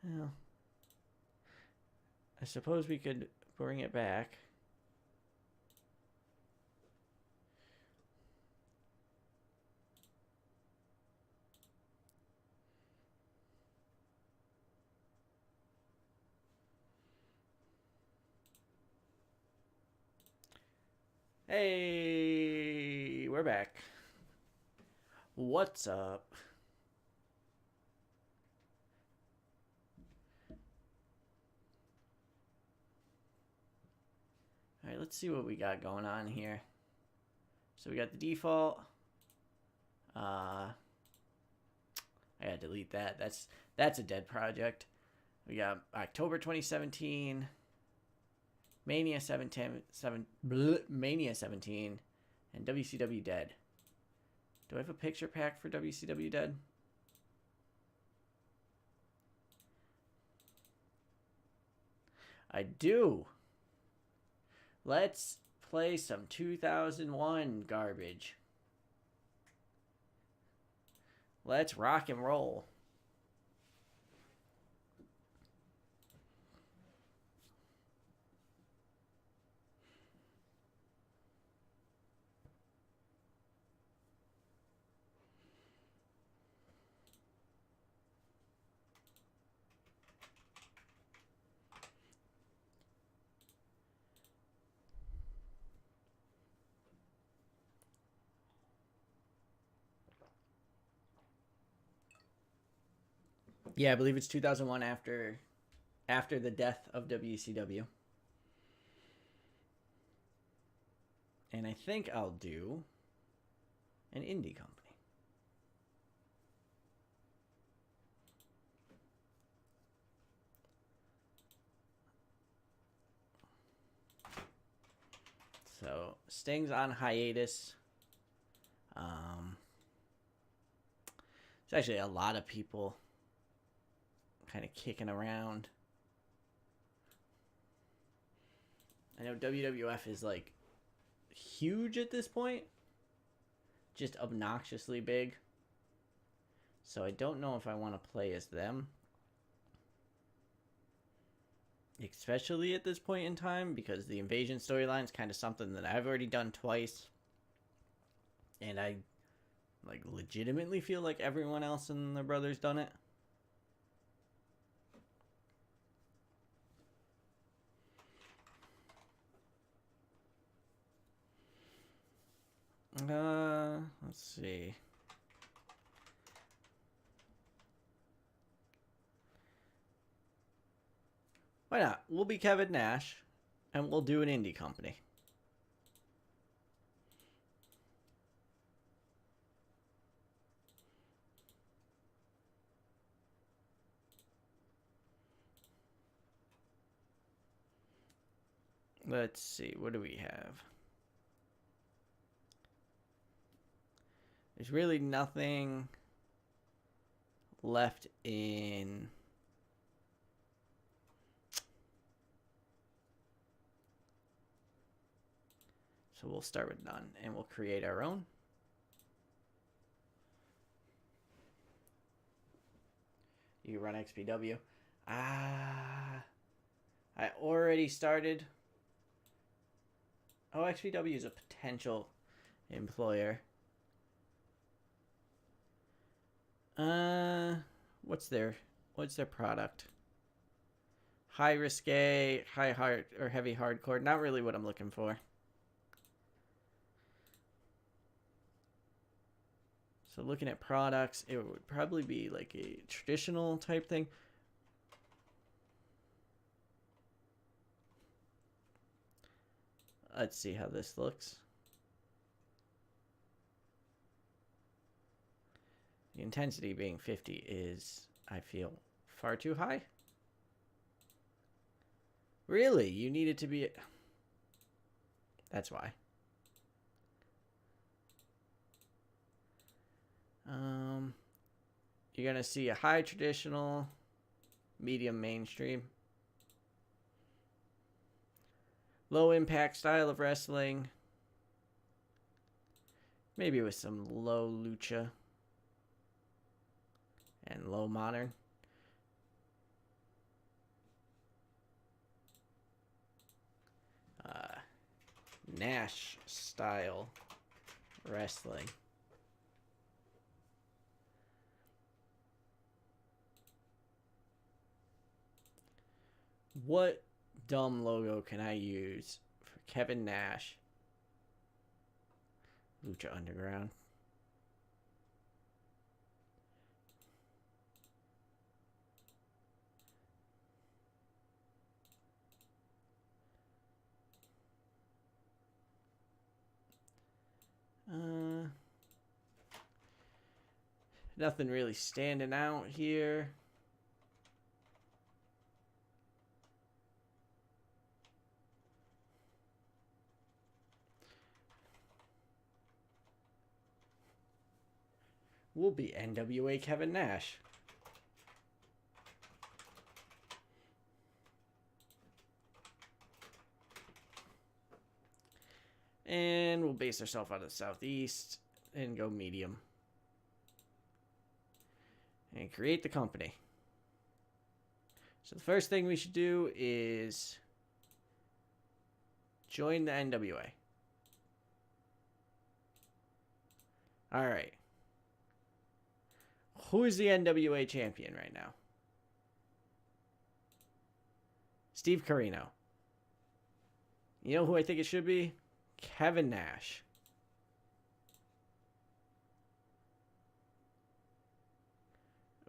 Well, I suppose we could bring it back. Hey, we're back. What's up? All right, let's see what we got going on here. So we got the default. I gotta delete that. That's a dead project. We got October 2017, Mania 17, and WCW Dead. Do I have a picture pack for WCW Dead? I do. Let's play some 2001 garbage. Let's rock and roll. Yeah, I believe it's 2001 after the death of WCW. And I think I'll do an indie company. So Sting's on hiatus. There's actually a lot of people kind of kicking around. I know WWF is like huge at this point, just obnoxiously big. So I don't know if I want to play as them, especially at this point in time, because the invasion storyline is kind of something that I've already done twice, and I like legitimately feel like everyone else and their brothers done it. Let's see. Why not? We'll be Kevin Nash, and we'll do an indie company. Let's see. What do we have? There's really nothing left in... So we'll start with none, and we'll create our own. You run XPW. I already started. Oh, XPW is a potential employer. What's their product? High risque, high hard, or heavy hardcore. Not really what I'm looking for. So looking at products, it would probably be like a traditional type thing. Let's see how this looks. The intensity being 50 is, I feel, far too high. Really? You need it to be... That's why. You're going to see a high traditional, medium mainstream, low impact style of wrestling, maybe with some low lucha and low modern. Nash style wrestling. What dumb logo can I use for Kevin Nash? Lucha Underground. Nothing really standing out here. Will be NWA Kevin Nash. And we'll base ourselves out of the Southeast and go medium. And create the company. So the first thing we should do is join the NWA. All right. Who is the NWA champion right now? Steve Corino. You know who I think it should be? Kevin Nash.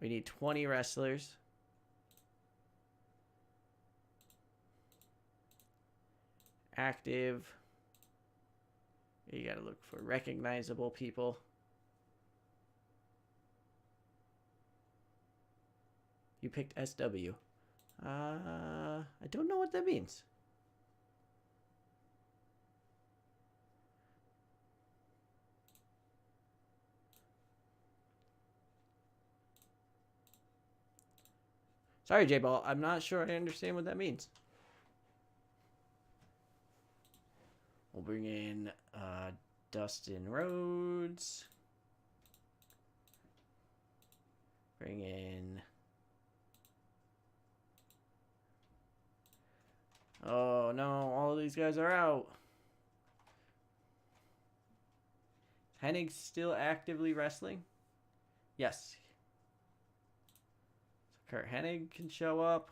We need 20 wrestlers. Active. You gotta look for recognizable people. You picked SW. I don't know what that means. Sorry, J-Ball. I'm not sure I understand what that means. We'll bring in Dustin Rhodes. Bring in... Oh, no. All of these guys are out. Hennig still actively wrestling? Yes. So Kurt Hennig can show up.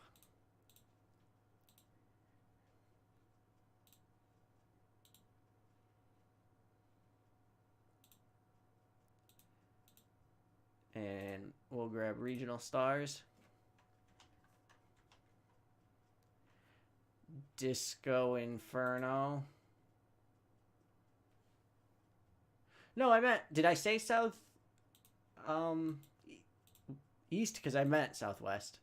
And we'll grab regional stars. Disco Inferno. No, I meant, did I say South? East? Because I meant Southwest.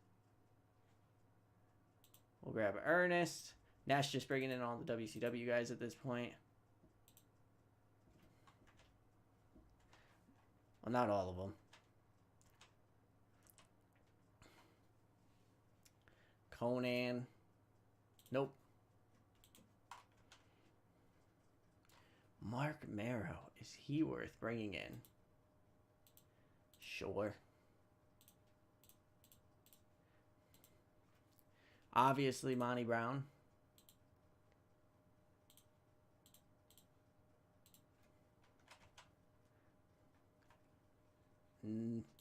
We'll grab Ernest. Nash just bringing in all the WCW guys at this point. Well, not all of them. Conan. Nope. Mark Marrow. Is he worth bringing in? Sure. Obviously, Monty Brown.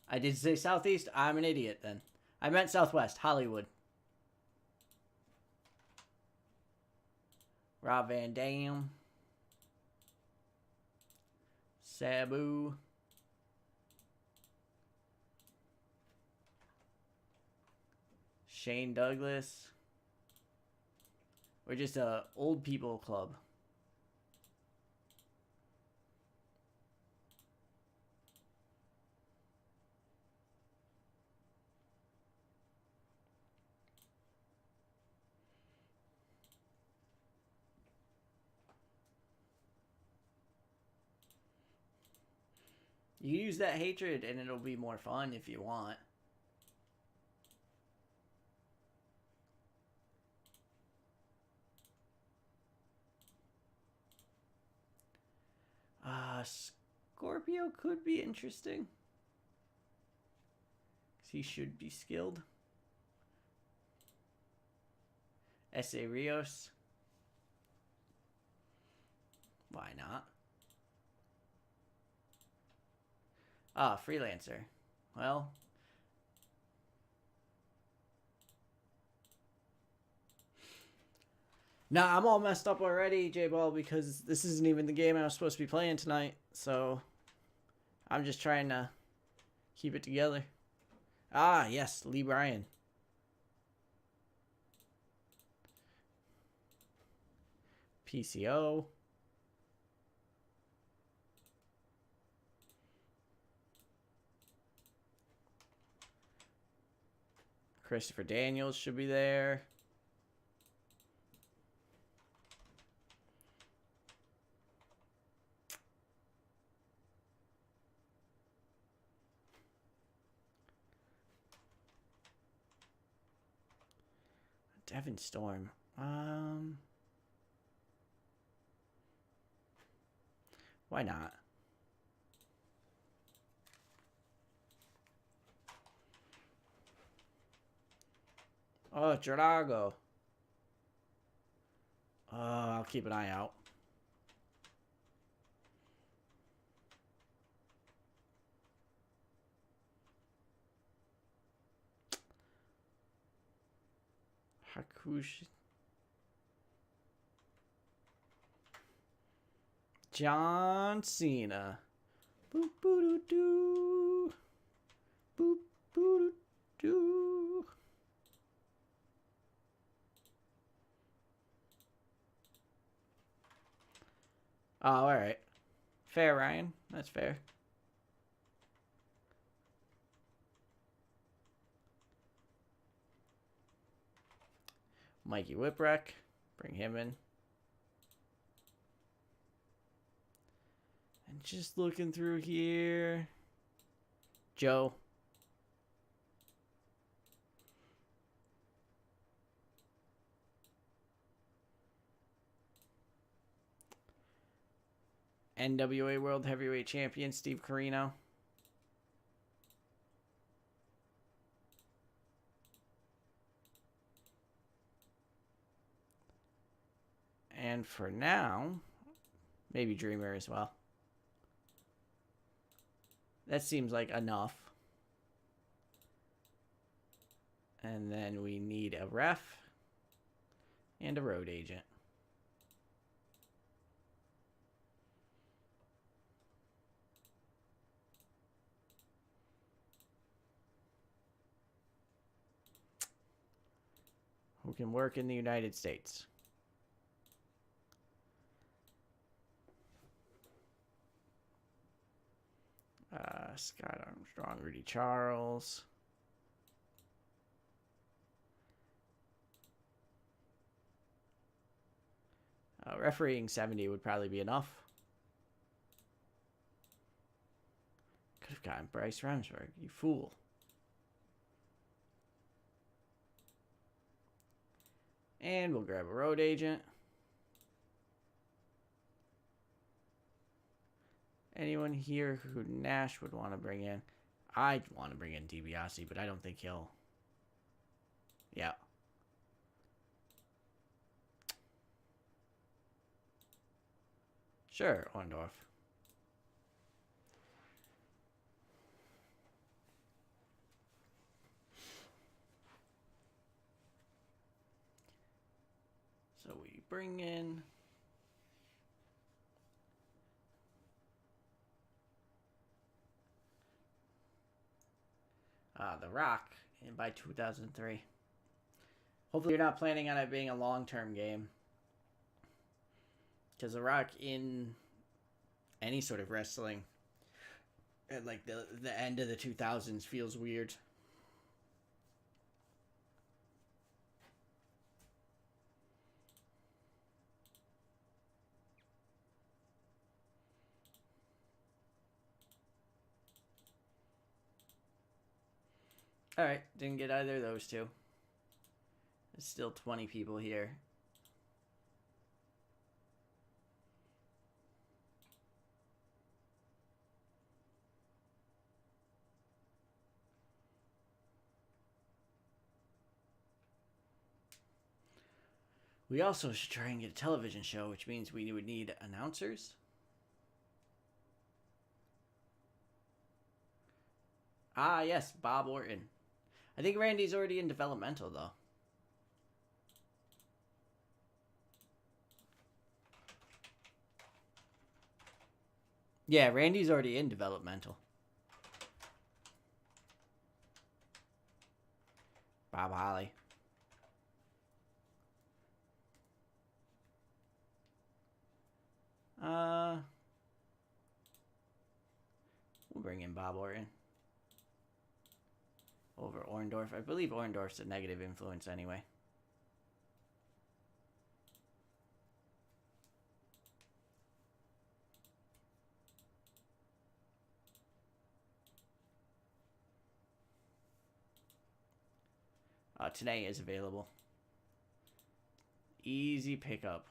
I did say Southeast. I'm an idiot then. I meant Southwest. Hollywood. Rob Van Dam. Sabu. Shane Douglas. We're just a old people club. You use that hatred and it'll be more fun if you want. Scorpio could be interesting. Because he should be skilled. S.A. Rios. Why not? Ah, freelancer. Well. Nah, I'm all messed up already, J-Ball, because this isn't even the game I was supposed to be playing tonight. So, I'm just trying to keep it together. Ah, yes, Lee Bryan. PCO. Christopher Daniels should be there. Devin Storm. Why not? Oh, Drago. I'll keep an eye out. Hakushi. John Cena. Boop boo doo. Boop boo doo. Oh, all right. Fair, Ryan. That's fair. Mikey Whipwreck. Bring him in. And just looking through here. Joe. NWA World Heavyweight Champion Steve Corino. And for now, maybe Dreamer as well. That seems like enough. And then we need a ref and a road agent. Who can work in the United States. Scott Armstrong, Rudy Charles. Refereeing 70 would probably be enough. Could have gotten Bryce Remsburg, you fool. And we'll grab a road agent. Anyone here who Nash would want to bring in? I'd want to bring in DiBiase, but I don't think he'll. Yeah. Sure, Orndorff. So we bring in The Rock by 2003. Hopefully you're not planning on it being a long-term game. Because The Rock in any sort of wrestling at like the end of the 2000s feels weird. Alright, didn't get either of those two. There's still 20 people here. We also should try and get a television show, which means we would need announcers. Ah, yes, Bob Orton. I think Randy's already in developmental, though. Yeah, Randy's already in developmental. Bob Holly. We'll bring in Bob Orton. Over Orndorff. I believe Orndorff's a negative influence anyway. Today is available. Easy pickup.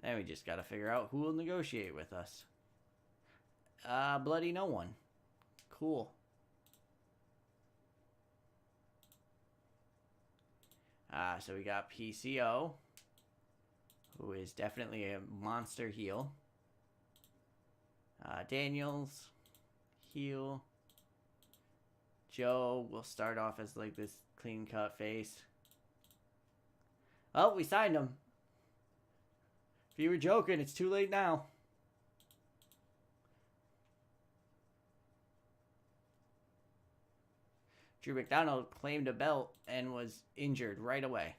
Then we just gotta figure out who will negotiate with us. Bloody no one. Cool. So we got PCO, who is definitely a monster heel. Daniels, heel. Joe will start off as like this clean cut face. Oh, we signed him. If you were joking, it's too late now. Drew McDonald claimed a belt and was injured right away.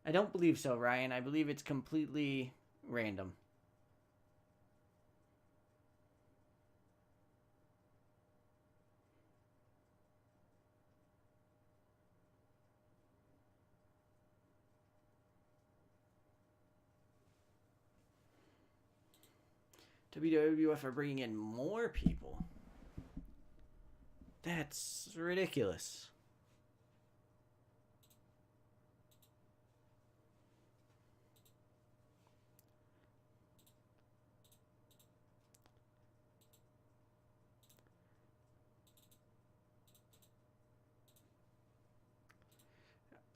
I don't believe so, Ryan. I believe it's completely random. WWF are bringing in more people. That's ridiculous.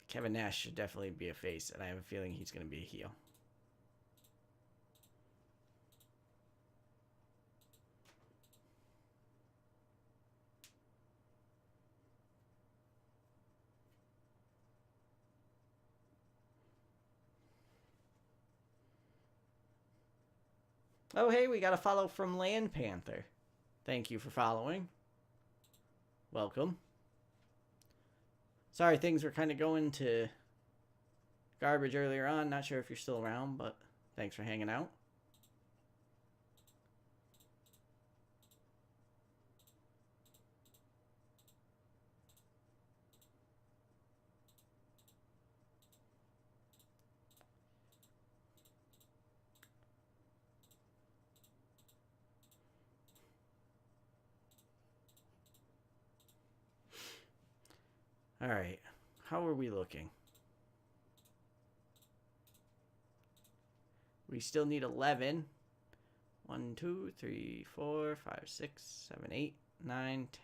Kevin Nash should definitely be a face, and I have a feeling he's going to be a heel. Oh, hey, we got a follow from Land Panther. Thank you for following. Welcome. Sorry, things were kind of going to garbage earlier on. Not sure if you're still around, but thanks for hanging out. All right. How are we looking? We still need 11. 1, 2, 3, 4, 5, 6, 7, 8, 9, 10.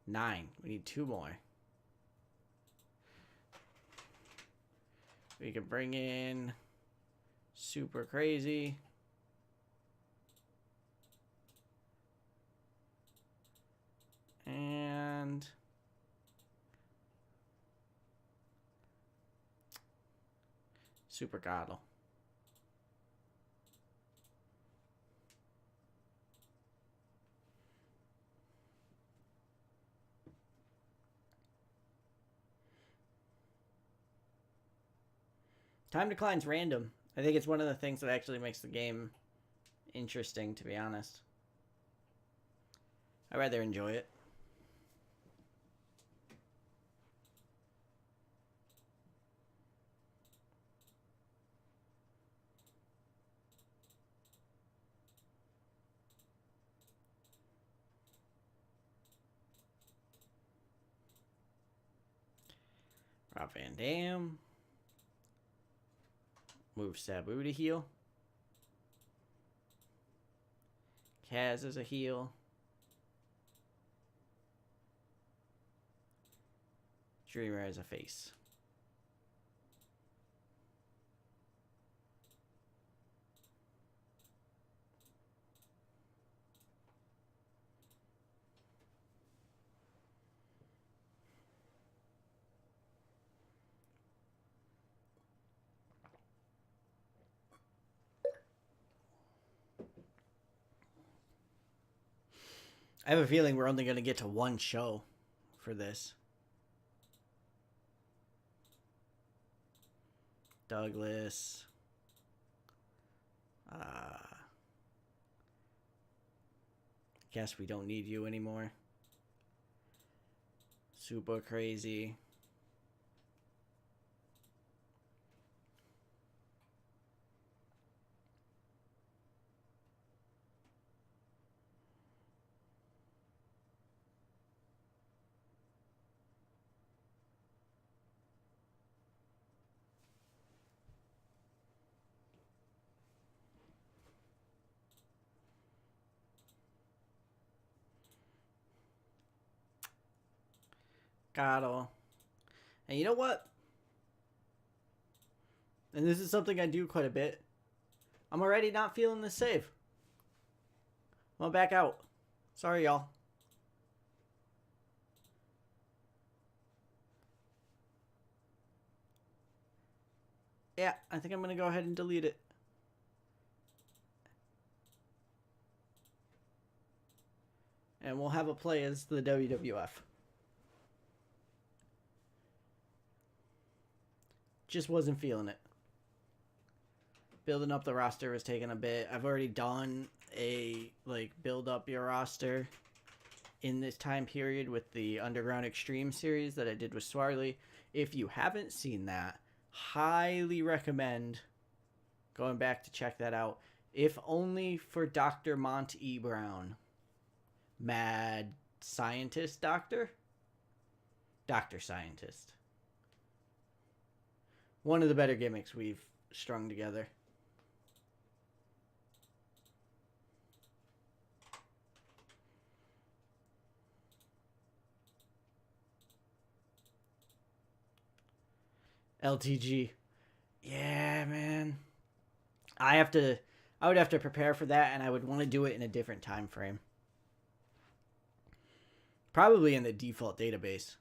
9. We need 2 more. We can bring in Super Crazy. And Super Gottle. Time decline's random. I think it's one of the things that actually makes the game interesting, to be honest. I'd rather enjoy it. Rob Van Dam. Move Sabu to heal. Kaz as a heal. Dreamer as a face. I have a feeling we're only going to get to one show for this. Douglas. Guess we don't need you anymore. Super crazy. Gatto. And you know what? And this is something I do quite a bit. I'm already not feeling the save. I'm gonna back out. Sorry, y'all. Yeah, I think I'm gonna go ahead and delete it. And we'll have a play as the WWF. Just wasn't feeling it. Building up the roster was taking a bit. I've already done a, build up your roster in this time period with the Underground Extreme series that I did with Swarley. If you haven't seen that, highly recommend going back to check that out. If only for Dr. Mont E. Brown. Mad Scientist Doctor? Dr. Scientist. One of the better gimmicks we've strung together. LTG. Yeah, man. I would have to prepare for that, and I would want to do it in a different time frame. Probably in the default database.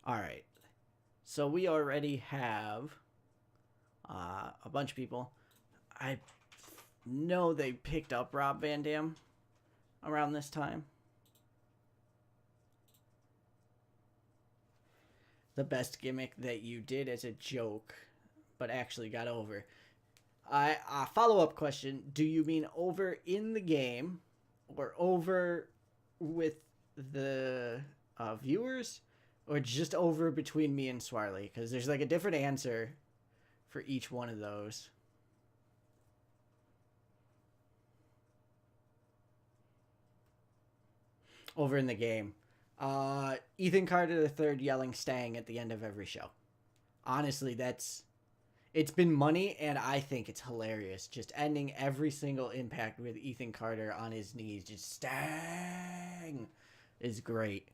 All right. So we already have a bunch of people. I know they picked up Rob Van Dam around this time. The best gimmick that you did as a joke, but actually got over. Follow-up question. Do you mean over in the game or over with the viewers? Or just over between me and Swarley? Because there's a different answer for each one of those. Over in the game. Ethan Carter III yelling Stang at the end of every show. Honestly, it's been money, and I think it's hilarious. Just ending every single Impact with Ethan Carter on his knees. Just Stang is great.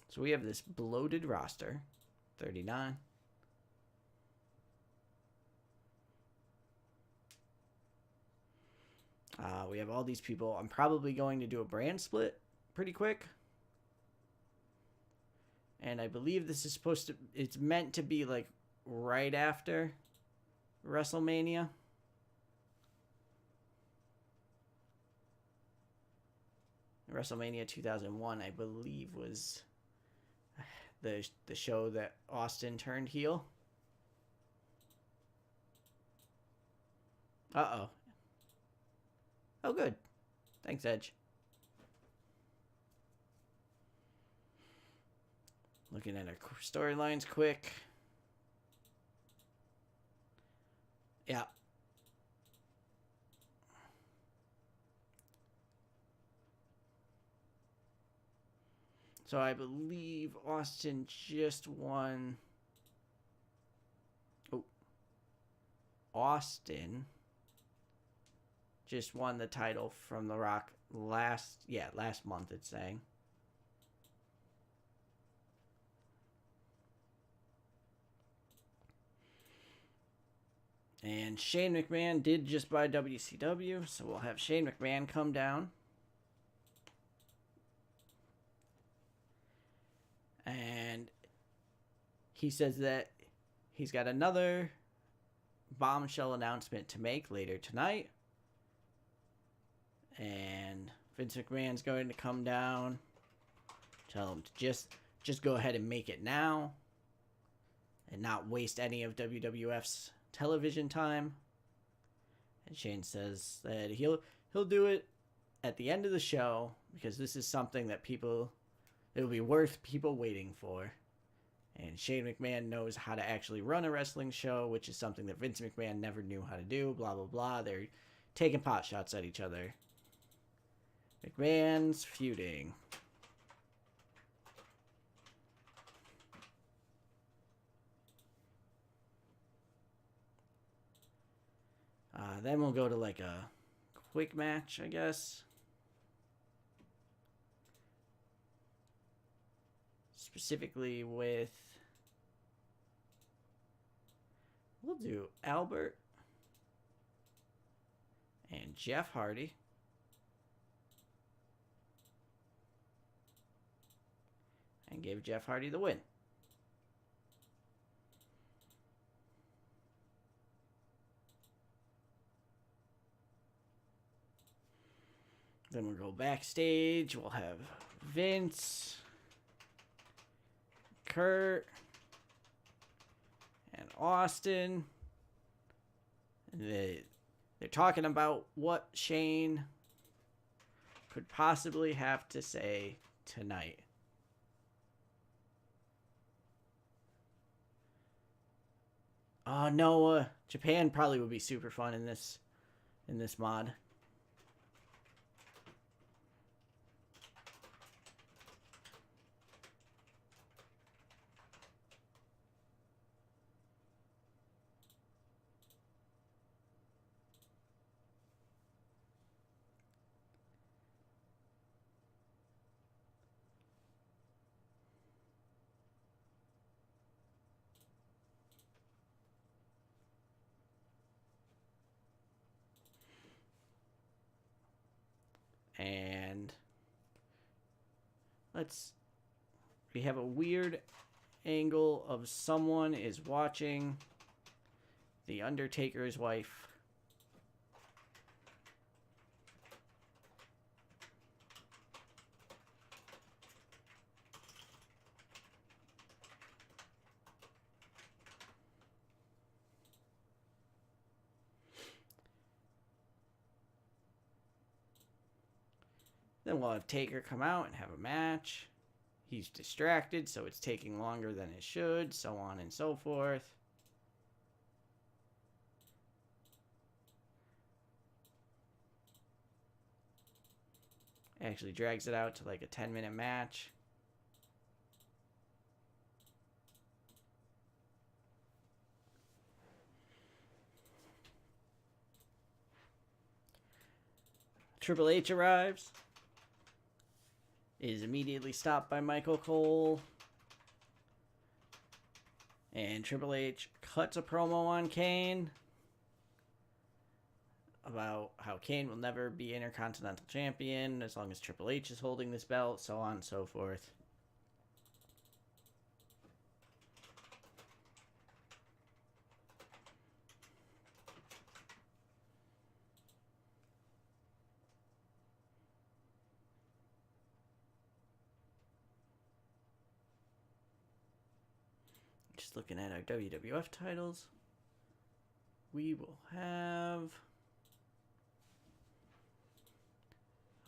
So we have this bloated roster. 39. We have all these people. I'm probably going to do a brand split pretty quick. And I believe this is it's meant to be right after WrestleMania. WrestleMania 2001, I believe, was the show that Austin turned heel. Uh-oh. Oh, good. Thanks, Edge. Looking at our storylines quick. Yeah. So I believe Austin just won. Oh. Austin just won the title from The Rock last month, it's saying. And Shane McMahon did just buy WCW, so we'll have Shane McMahon come down. And he says that he's got another bombshell announcement to make later tonight. And Vince McMahon's going to come down, tell him to just go ahead and make it now and not waste any of WWF's television time. And Shane says that he'll do it at the end of the show because this is something that it'll be worth people waiting for. And Shane McMahon knows how to actually run a wrestling show, which is something that Vince McMahon never knew how to do, blah, blah, blah. They're taking pot shots at each other. McMahon's feuding. Then we'll go to like a quick match, I guess. Specifically with... We'll do Albert and Jeff Hardy. And give Jeff Hardy the win. Then we'll go backstage. We'll have Vince, Kurt, and Austin. And they're talking about what Shane could possibly have to say tonight. No, Japan probably would be super fun in this mod. And we have a weird angle of someone is watching The Undertaker's wife. Then we'll have Taker come out and have a match. He's distracted, so it's taking longer than it should, so on and so forth. Actually drags it out to like a 10-minute match. Triple H arrives. Is immediately stopped by Michael Cole. And Triple H cuts a promo on Kane about how Kane will never be Intercontinental Champion as long as Triple H is holding this belt, so on and so forth. Just looking at our WWF titles, we will have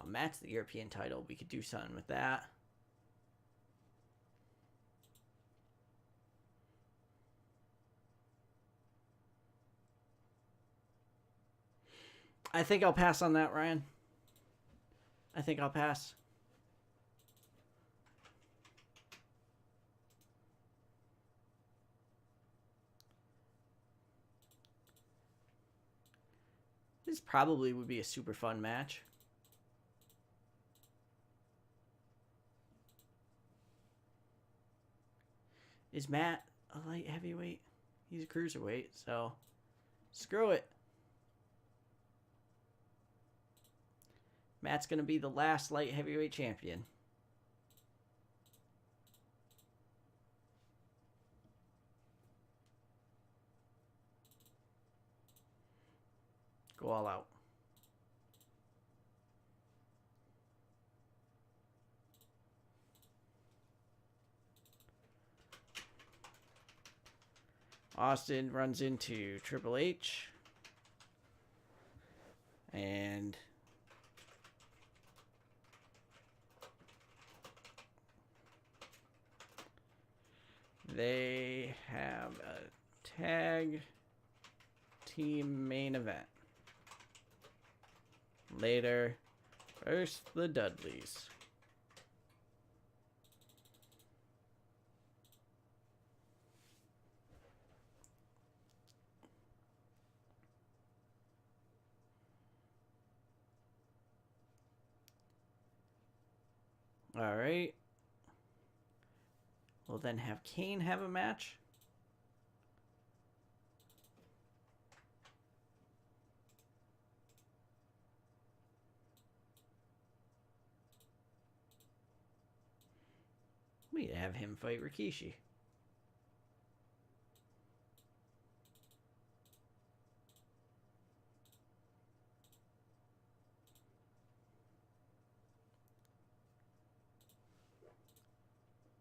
match the European title. We could do something with that. I think I'll pass on that, Ryan. I think I'll pass. This probably would be a super fun match. Is Matt a light heavyweight? He's a cruiserweight, so screw it. Matt's going to be the last light heavyweight champion. Go all out. Austin runs into Triple H. And they have a tag team main event. Later, first the Dudleys. All right. We'll then have Kane have a match. We have him fight Rikishi.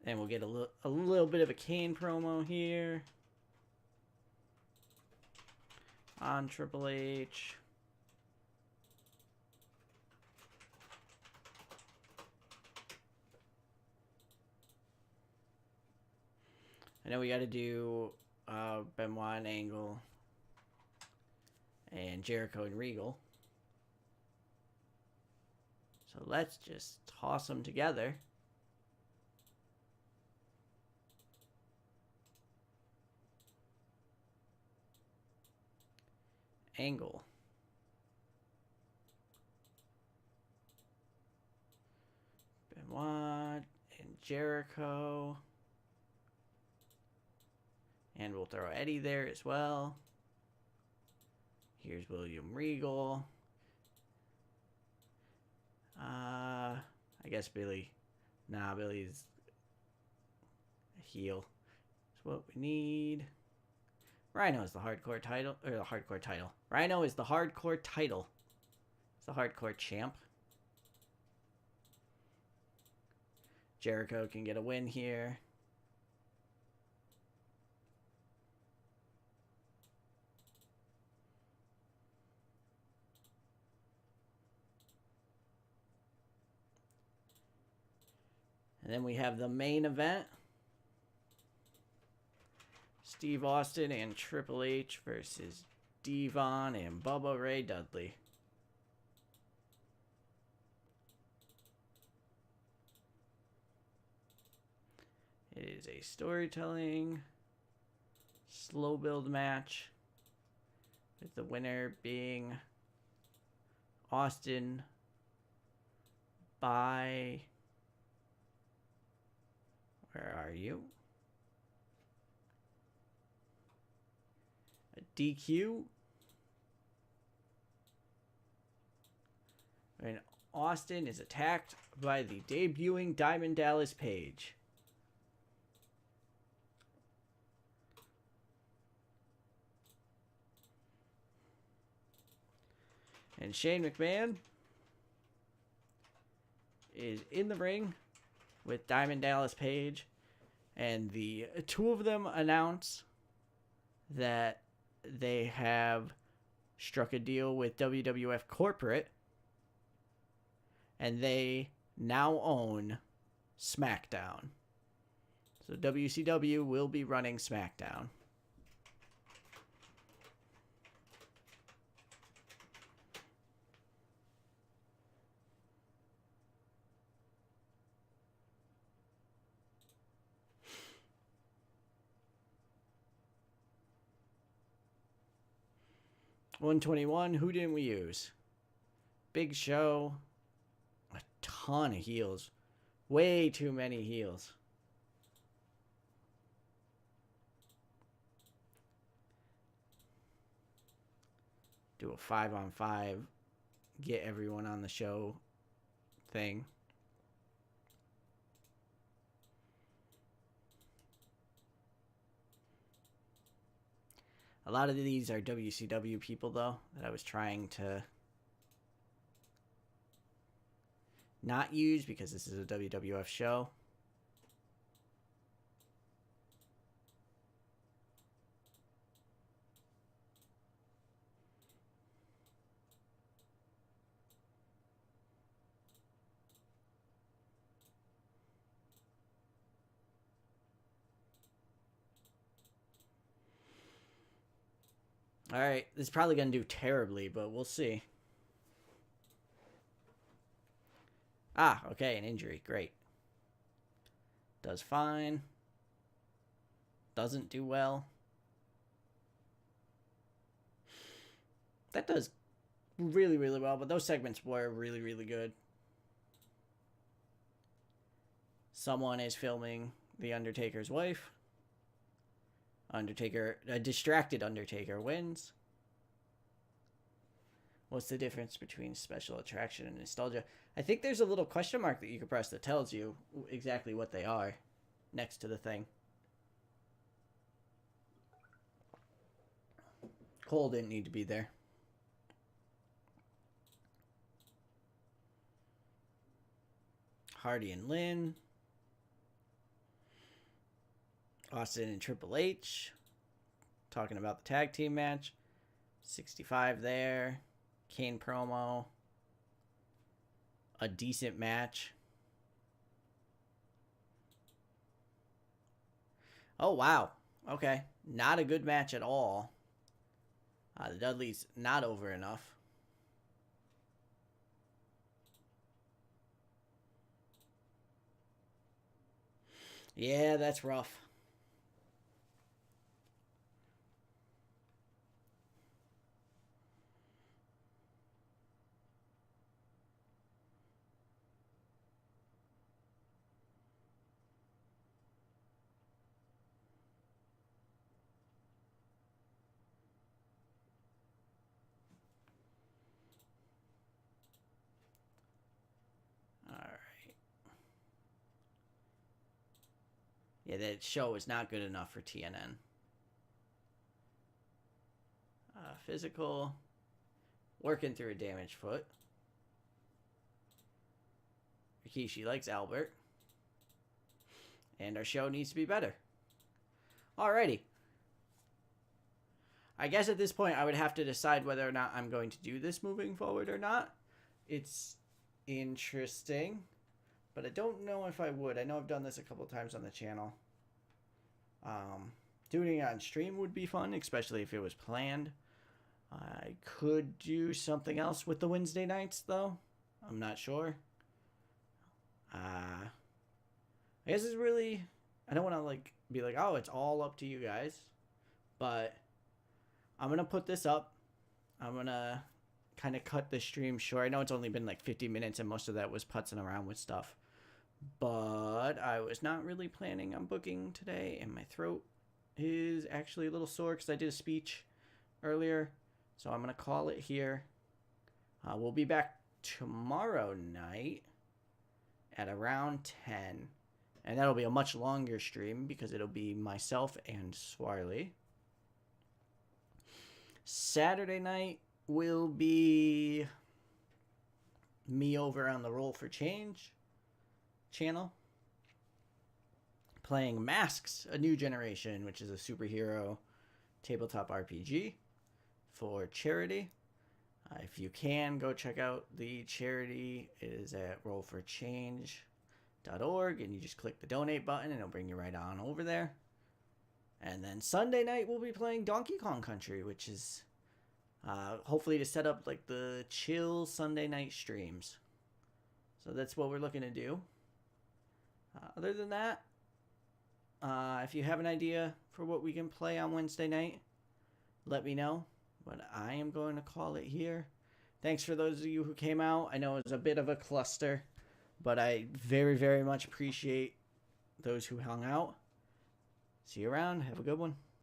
And we'll get a little bit of a Kane promo here on Triple H. I know we got to do Benoit and Angle and Jericho and Regal. So let's just toss them together. Angle. Benoit and Jericho. And we'll throw Eddie there as well. Here's William Regal. I guess Billy. Nah, Billy's a heel. That's what we need. Rhino is the hardcore title. Or the hardcore title. Rhino is the hardcore title. It's the hardcore champ. Jericho can get a win here. And then we have the main event. Steve Austin and Triple H versus Devon and Bubba Ray Dudley. It is a storytelling, slow build match, with the winner being Austin by... Where are you? A DQ. And Austin is attacked by the debuting Diamond Dallas Page. And Shane McMahon is in the ring with Diamond Dallas Page, and the two of them announce that they have struck a deal with WWF Corporate, and they now own SmackDown. So WCW will be running SmackDown. $121. Who didn't we use? Big Show. A ton of heels. Way too many heels. Do a 5-on-5. Get everyone on the show thing. A lot of these are WCW people, though, that I was trying to not use because this is a WWF show. All right, this is probably going to do terribly, but we'll see. Ah, okay, an injury. Great. Does fine. Doesn't do well. That does really, really well, but those segments were really, really good. Someone is filming The Undertaker's wife. A distracted Undertaker wins. What's the difference between special attraction and nostalgia? I think there's a little question mark that you can press that tells you exactly what they are next to the thing. Cole didn't need to be there. Hardy and Lynn. Austin and Triple H. Talking about the tag team match. 65 there. Kane promo. A decent match. Oh, wow. Okay. Not a good match at all. The Dudley's not over enough. Yeah, that's rough. Yeah, that show is not good enough for TNN. Physical. Working through a damaged foot. Rikishi likes Albert. And our show needs to be better. Alrighty. I guess at this point I would have to decide whether or not I'm going to do this moving forward or not. It's interesting. But I don't know if I would. I know I've done this a couple times on the channel. Doing it on stream would be fun, especially if it was planned. I could do something else with the Wednesday nights, though. I'm not sure. I guess it's really... I don't want to be like, oh, it's all up to you guys. But I'm going to put this up. I'm going to kind of cut the stream short. I know it's only been like 50 minutes and most of that was putzing around with stuff. But I was not really planning on booking today, and my throat is actually a little sore because I did a speech earlier. So I'm going to call it here. We'll be back tomorrow night at around 10. And that'll be a much longer stream because it'll be myself and Swarley. Saturday night will be me over on the Roll for Change channel playing Masks, A New Generation, which is a superhero tabletop RPG for charity. If you can, go check out the charity. It is at rollforchange.org, and you just click the donate button, and it'll bring you right on over there. And then Sunday night, we'll be playing Donkey Kong Country, which is hopefully to set up like the chill Sunday night streams. So that's what we're looking to do. Other than that, if you have an idea for what we can play on Wednesday night, let me know. But I am going to call it here. Thanks for those of you who came out. I know it was a bit of a cluster, but I very, very much appreciate those who hung out. See you around. Have a good one.